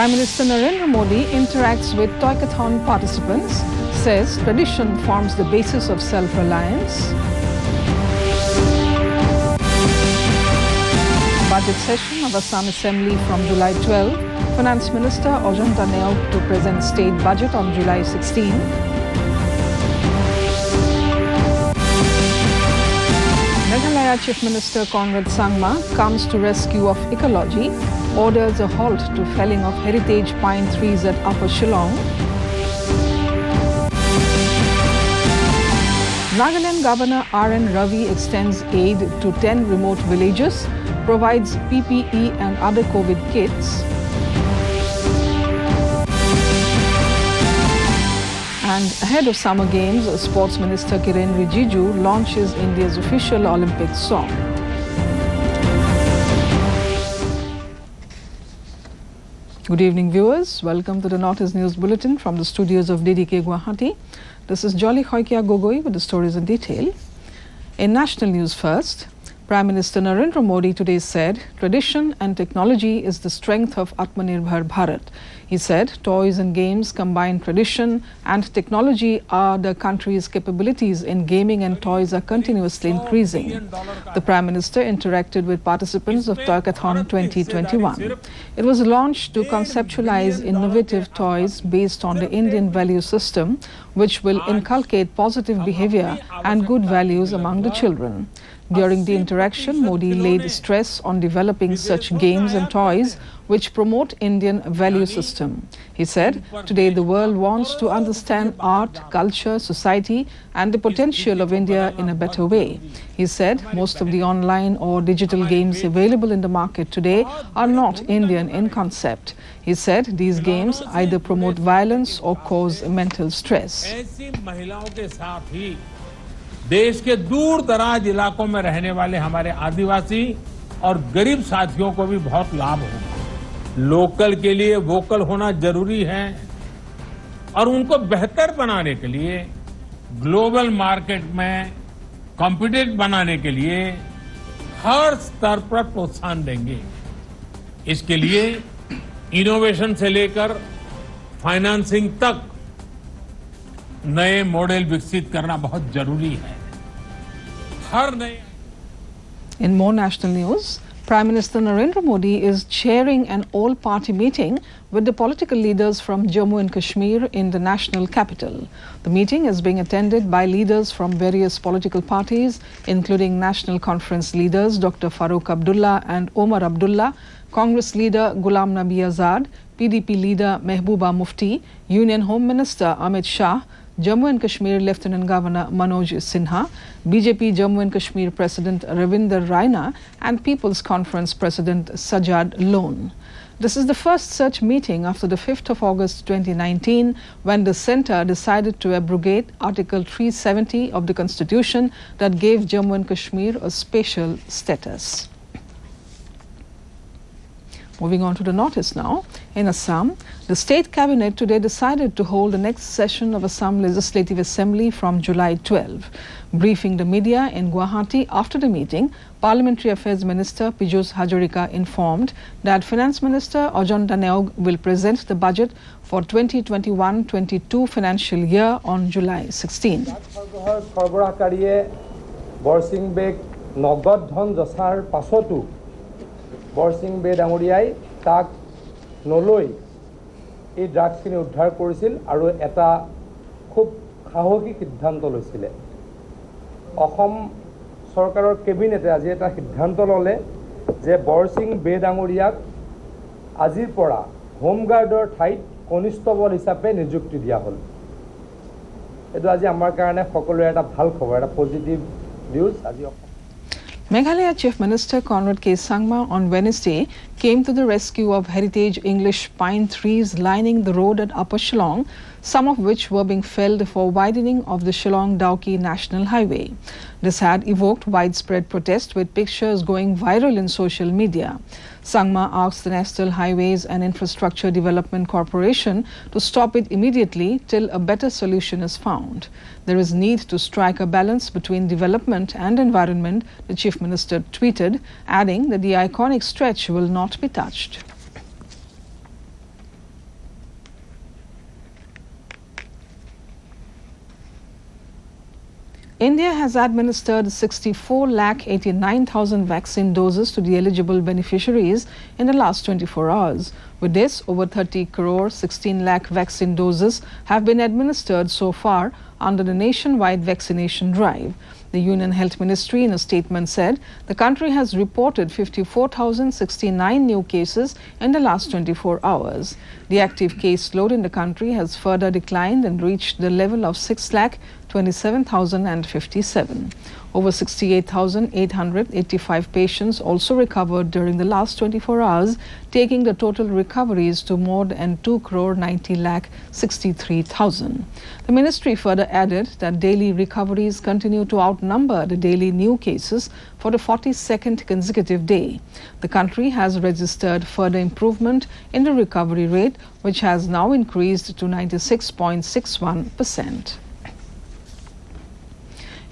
Prime Minister Narendra Modi interacts with Toykathon participants, says tradition forms the basis of self-reliance. Budget session of Assam Assembly from July 12. Finance Minister Ajanta Neog to present state budget on July 16. Meghalaya Chief Minister Conrad Sangma comes to rescue of ecology, orders a halt to felling of heritage pine trees at Upper Shillong. Nagaland Governor R.N. Ravi extends aid to 10 remote villages, provides PPE and other COVID kits. And ahead of Summer Games, Sports Minister Kiren Rijiju launches India's official Olympic song. Good evening, viewers. Welcome to the Northeast News Bulletin from the studios of DDK Guwahati. This is Jolly Khoikia Gogoi with the stories in detail. In national news first, Prime Minister Narendra Modi today said tradition and technology is the strength of Atmanirbhar Bharat. He said toys and games combine tradition and technology are the country's capabilities in gaming and toys are continuously increasing. The Prime Minister interacted with participants of Toykathon 2021. It was launched to conceptualize innovative toys based on the Indian value system, which will inculcate positive behavior and good values among the children. During the interaction, Modi laid stress on developing such games and toys which promote Indian value system. He said, today the world wants to understand art, culture, society and the potential of India in a better way. He said most of the online or digital games available in the market today are not Indian in concept. He said these games either promote violence or cause mental stress. देश के दूर दराज इलाकों में रहने वाले हमारे आदिवासी और गरीब साथियों को भी बहुत लाभ होगा। लोकल के लिए वोकल होना जरूरी है और उनको बेहतर बनाने के लिए ग्लोबल मार्केट में कॉम्पिटिटिव बनाने के लिए हर स्तर पर प्रोत्साहन देंगे। इसके लिए इनोवेशन से लेकर फाइनेंसिंग तक नए मॉडल विकसित करना बहुत जरूरी है। हर नए In more national news, Prime Minister Narendra Modi is chairing an all-party meeting with the political leaders from Jammu and Kashmir in the national capital. The meeting is being attended by leaders from various political parties, including National Conference leaders Dr. Farooq Abdullah and Omar Abdullah, Congress leader Ghulam Nabi Azad, PDP leader Mehbooba Mufti, Union Home Minister Amit Shah, Jammu and Kashmir Lieutenant Governor Manoj Sinha, BJP Jammu and Kashmir President Ravinder Raina and People's Conference President Sajjad Lone. This is the first such meeting after the 5th of August 2019 when the centre decided to abrogate Article 370 of the Constitution that gave Jammu and Kashmir a special status. Moving on to the Northeast now. In Assam, the State Cabinet today decided to hold the next session of Assam Legislative Assembly from July 12. Briefing the media in Guwahati after the meeting, Parliamentary Affairs Minister Piyush Hazarika informed that Finance Minister Ajanta Neog will present the budget for 2021-22 financial year on July 16. Borsing বে ডাঙৰীয়াই তাক নলৈ এই ড্ৰাগছখিনি উদ্ধাৰ কৰিছিল আৰু এটা খুব সাহসী সিদ্ধান্ত লৈছিল। অসম চৰকাৰৰ কেবিনেটে আজি এটা সিদ্ধান্ত ললে যে বৰসিং বে ডাঙৰীয়াক আজিৰ পৰা হোমগাৰ্ডৰ ঠাইত কনিষ্টবল হিচাপে নিযুক্তি দিয়া হ'ল। এটো আজি আমাৰ কাৰণে সকলোৰে এটা ভাল খবৰ, এটা পজিটিভ নিউজ। আজি Meghalaya Chief Minister Conrad K. Sangma on Wednesday came to the rescue of heritage English pine trees lining the road at Upper Shillong, some of which were being felled for widening of the Shillong-Dawki National Highway. This had evoked widespread protest with pictures going viral in social media. Sangma asked the National Highways and Infrastructure Development Corporation to stop it immediately till a better solution is found. There is need to strike a balance between development and environment, the Chief Minister tweeted, adding that the iconic stretch will not be touched. India has administered 64,89,000 vaccine doses to the eligible beneficiaries in the last 24 hours. With this, over 30 crore 16 lakh vaccine doses have been administered so far under the nationwide vaccination drive. The Union Health Ministry in a statement said the country has reported 54,069 new cases in the last 24 hours. The active case load in the country has further declined and reached the level of 6,27,057. Over 68,885 patients also recovered during the last 24 hours, taking the total recoveries to more than 2 crore 90 lakh 63,000. The ministry further added that daily recoveries continue to outnumber the daily new cases for the 42nd consecutive day. The country has registered further improvement in the recovery rate, which has now increased to 96.61%.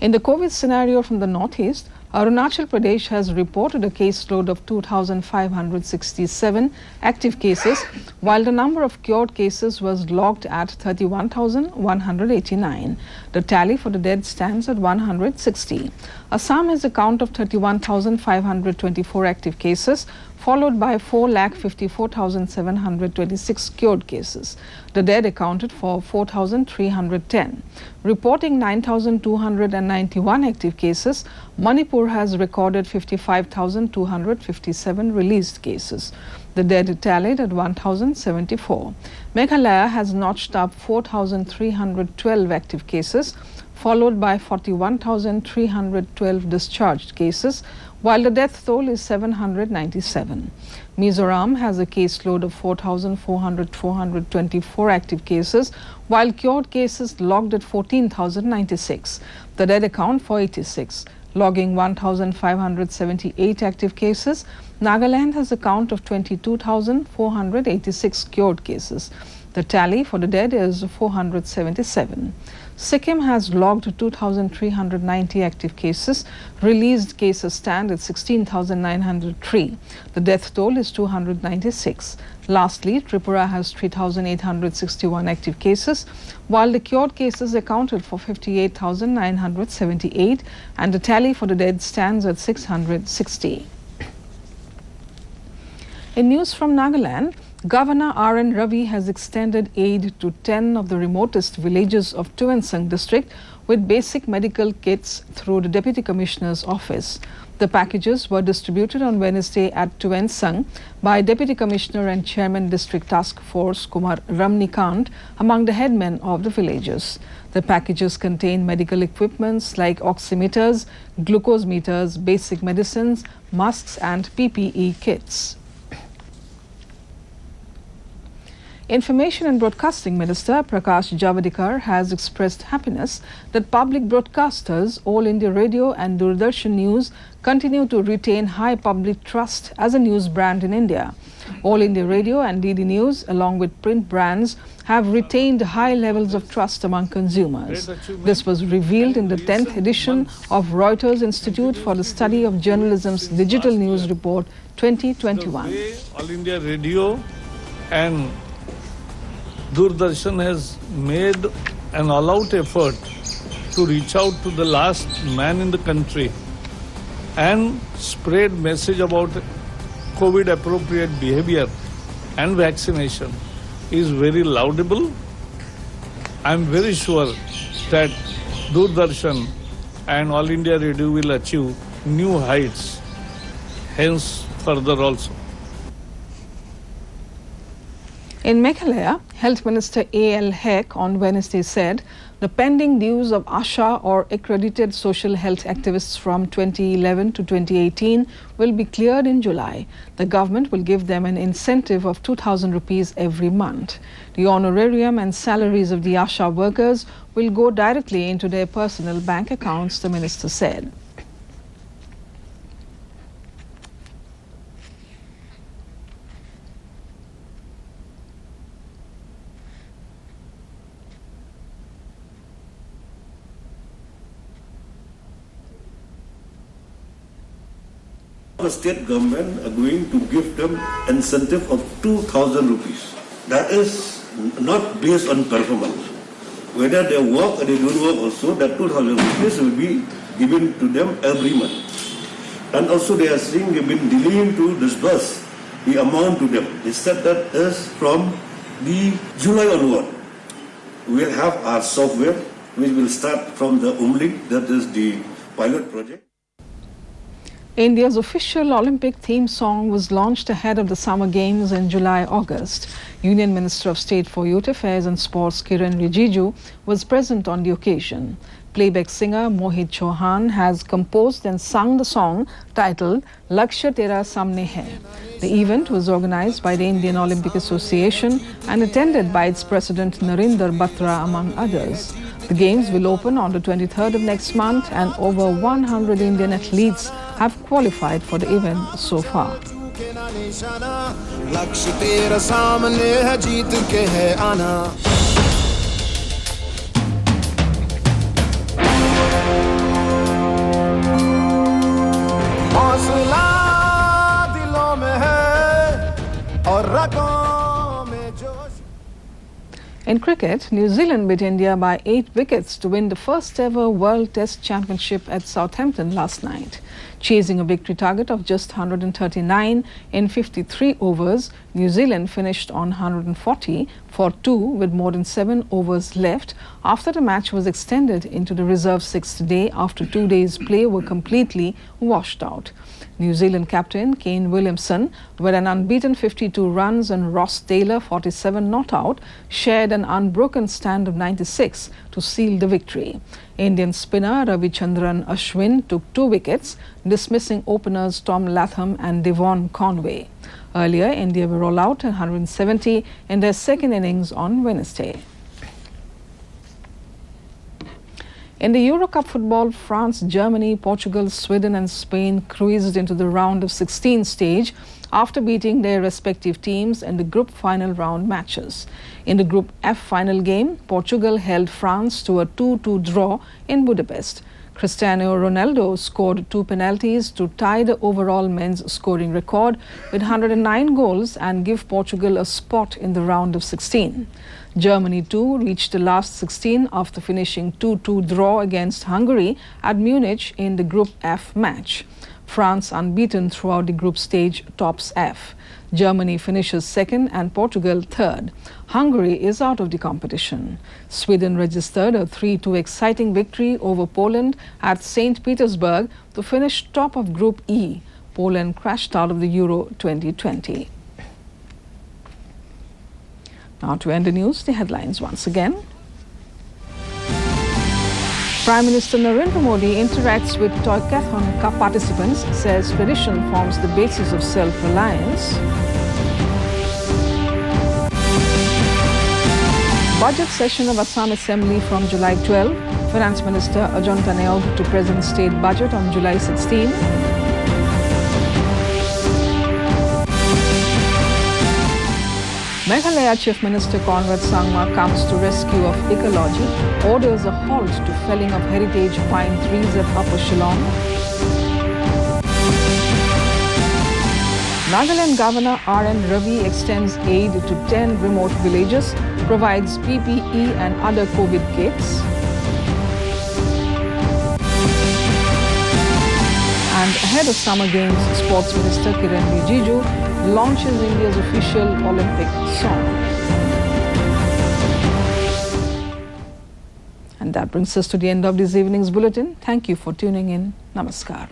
In the COVID scenario from the northeast, Arunachal Pradesh has reported a caseload of 2,567 active cases, while the number of cured cases was logged at 31,189. The tally for the dead stands at 160. Assam has a count of 31,524 active cases, followed by 4,54,726 cured cases. The dead accounted for 4,310. Reporting 9,291 active cases, Manipur has recorded 55,257 released cases. The dead tallied at 1,074. Meghalaya has notched up 4,312 active cases, followed by 41,312 discharged cases, while the death toll is 797. Mizoram has a caseload of 4,424 active cases, while cured cases logged at 14,096. The dead account for 86, logging 1,578 active cases. Nagaland has a count of 22,486 cured cases. The tally for the dead is 477. Sikkim has logged 2,390 active cases. Released cases stand at 16,903. The death toll is 296. Lastly, Tripura has 3,861 active cases, while the cured cases accounted for 58,978, and the tally for the dead stands at 660. In news from Nagaland, Governor R.N. Ravi has extended aid to 10 of the remotest villages of Tuensang district with basic medical kits through the Deputy Commissioner's office. The packages were distributed on Wednesday at Tuensang by Deputy Commissioner and Chairman District Task Force Kumar Ramnikant among the headmen of the villages. The packages contain medical equipments like oximeters, glucose meters, basic medicines, masks and PPE kits. Information and Broadcasting Minister Prakash Javadekar has expressed happiness that public broadcasters, All India Radio and Doordarshan News continue to retain high public trust as a news brand in India. All India Radio and DD News, along with print brands, have retained high levels of trust among consumers. This was revealed in the 10th edition of Reuters Institute for the Study of Journalism's Digital News Report 2021. All India Radio and Doordarshan has made an all-out effort to reach out to the last man in the country and spread message about COVID-appropriate behavior and vaccination is very laudable. I am very sure that Doordarshan and All India Radio will achieve new heights, hence further also. In Meghalaya, Health Minister A.L. Hek on Wednesday said the pending dues of ASHA or accredited social health activists from 2011 to 2018 will be cleared in July. The government will give them an incentive of 2,000 rupees every month. The honorarium and salaries of the ASHA workers will go directly into their personal bank accounts, the minister said. The state government are going to give them incentive of 2,000 rupees. That is not based on performance. Whether they work or they don't work also, that 2,000 rupees will be given to them every month. And also they are saying they've been delaying to disburse the amount to them. They said that is from the July onward. We'll have our software, which will start from the UMLIC, that is the pilot project. India's official Olympic theme song was launched ahead of the Summer Games in July-August. Union Minister of State for Youth Affairs and Sports Kiran Rijiju was present on the occasion. Playback singer Mohit Chauhan has composed and sung the song titled Lakshya Tera Samne Hai. The event was organized by the Indian Olympic Association and attended by its president Narinder Batra among others. The games will open on the 23rd of next month and over 100 Indian athletes have qualified for the event so far. In cricket, New Zealand beat India by 8 wickets to win the first ever World Test Championship at Southampton last night. Chasing a victory target of just 139 in 53 overs, New Zealand finished on 140 for 2 with more than 7 overs left after the match was extended into the reserve 6th day after 2 days' play were completely washed out. New Zealand captain Kane Williamson, with an unbeaten 52 runs and Ross Taylor, 47 not out, shared an unbroken stand of 96 to seal the victory. Indian spinner Ravichandran Ashwin took 2 wickets, dismissing openers Tom Latham and Devon Conway. Earlier, India were all out 170 in their second innings on Wednesday. In the Euro Cup football, France, Germany, Portugal, Sweden and Spain cruised into the round of 16 stage after beating their respective teams in the group final round matches. In the Group F final game, Portugal held France to a 2-2 draw in Budapest. Cristiano Ronaldo scored 2 penalties to tie the overall men's scoring record with 109 goals and give Portugal a spot in the round of 16. Germany too reached the last 16 after finishing 2-2 draw against Hungary at Munich in the Group F match. France, unbeaten throughout the group stage, tops F. Germany finishes second and Portugal third. Hungary is out of the competition. Sweden registered a 3-2 exciting victory over Poland at St. Petersburg to finish top of Group E. Poland crashed out of the Euro 2020. Now to end the news, the headlines once again. Prime Minister Narendra Modi interacts with Toykathon Cup participants, says tradition forms the basis of self-reliance. Budget session of Assam Assembly from July 12. Finance Minister Ajanta Neog to present state budget on July 16. Meghalaya Chief Minister Conrad Sangma comes to rescue of ecology, orders a halt to felling of heritage pine trees at Upper Shillong. Nagaland Governor R.N. Ravi extends aid to 10 remote villages, provides PPE and other COVID kits. And ahead of Summer Games, Sports Minister Kiran Rijiju launches India's official Olympic song. And that brings us to the end of this evening's bulletin. Thank you for tuning in. Namaskar.